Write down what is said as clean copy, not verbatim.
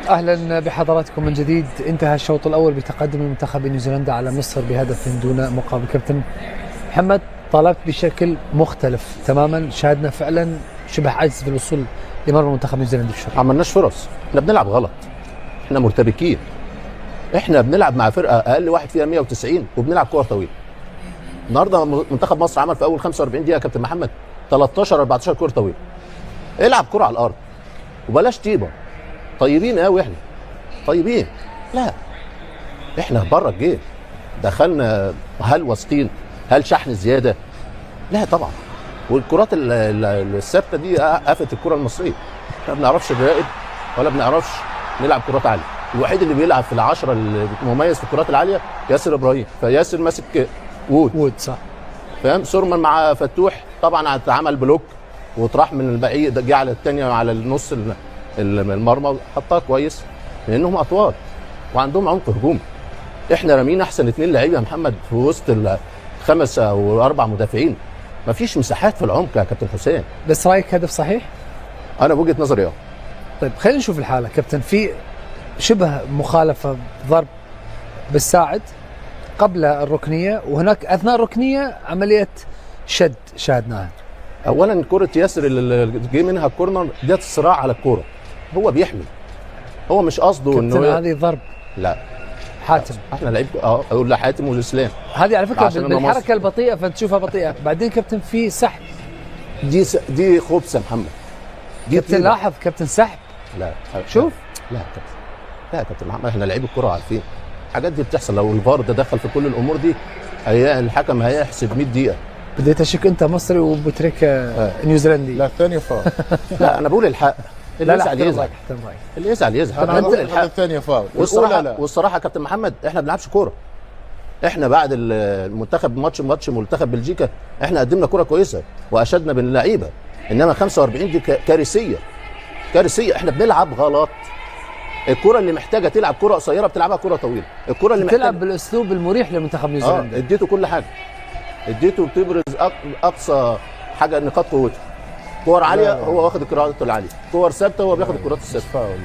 اهلا بحضراتكم من جديد. انتهى الشوط الاول بتقدم المنتخب نيوزيلندا على مصر بهدف دون مقابل. كابتن محمد، طالبت بشكل مختلف تماما، شاهدنا فعلا شبه عجز في الوصول لمرمى المنتخب النيوزيلندي في الشوط. ما عملناش فرص، احنا بنلعب غلط، احنا مرتبكين، احنا بنلعب مع فرقه اقل واحد فيها 190 وبنلعب كور طويله. النهارده منتخب مصر عمل في اول 45 دقيقه كابتن محمد 13 14 كور طويله. العب كره على الارض وبلاش طيبه. طيبين قوي احنا، طيبين. لا، احنا بره الجيم دخلنا، هل واسطين؟ هل شحن زياده؟ لا طبعا. والكرات الثابته دي قفت الكره المصريه. احنا ما بنعرفش نراقب ولا بنعرفش نلعب كرات عاليه. الوحيد اللي بيلعب في العشره اللي مميز في الكرات العاليه ياسر ابراهيم، فياسر ماسك وود صح، فاهم. سورمان مع فتوح طبعا اتعمل بلوك وطرح من البعيد، جه على الثانيه على النص المرمى حطها كويس لانهم اطوال وعندهم عمق هجومي. احنا رامين احسن 2 لعيبه يا محمد في وسط ال5 او 4 مدافعين. مفيش مساحات في العمق يا كابتن حسين. بس رايك هدف صحيح؟ انا بوجهه نظري طيب خلينا نشوف الحاله كابتن. في شبه مخالفه، ضرب بالساعد قبل الركنيه، وهناك اثناء الركنيه عمليه شد شاهدناها. اولا كره ياسر اللي جه منها الكورنر ديت صراع على الكوره، هو بيحمي، هو مش قصده انه هذه ضرب. لا حاتم، احنا لعيب اقول لحاتم والاسلام هذه على فكره بالحركه البطيئه فتشوفها بطيئه. بعدين كابتن في سحب، دي خبثه محمد. كابتن لاحظ كابتن سحب. لا شوف، لا كابتن، لا كابتن محمد، احنا لعيب الكوره عارفين الحاجات دي بتحصل. لو الفار ده دخل في كل الامور دي الحكم هيحسب 100 دقيقه. بديت اشك انت مصري وبترك نيوزيلندي. لا الثانيه فاول. لا انا بقول الحق، اللي يزعل يزعل، اللي يزعل يزعل. انا بقول الحق. الثانيه فاول. والصراحه كابتن محمد احنا ما بنلعبش كوره. احنا بعد المنتخب ماتش منتخب بلجيكا احنا قدمنا كوره كويسه واشدنا باللعيبه، انما 45 دي كارثيه كارثيه. احنا بنلعب غلط. الكره اللي محتاجه تلعب كره قصيره بتلعبها كره طويله. الكره اللي محتاجه تلعب بالاسلوب المريح لمنتخب نيوزيلندا. اديته كل حاجه، اديته بتبرز اقصى حاجه نقاط قوته. كور عاليه هو واخد الكرات العاليه، كور ثابته هو بياخد الكرات الثابته.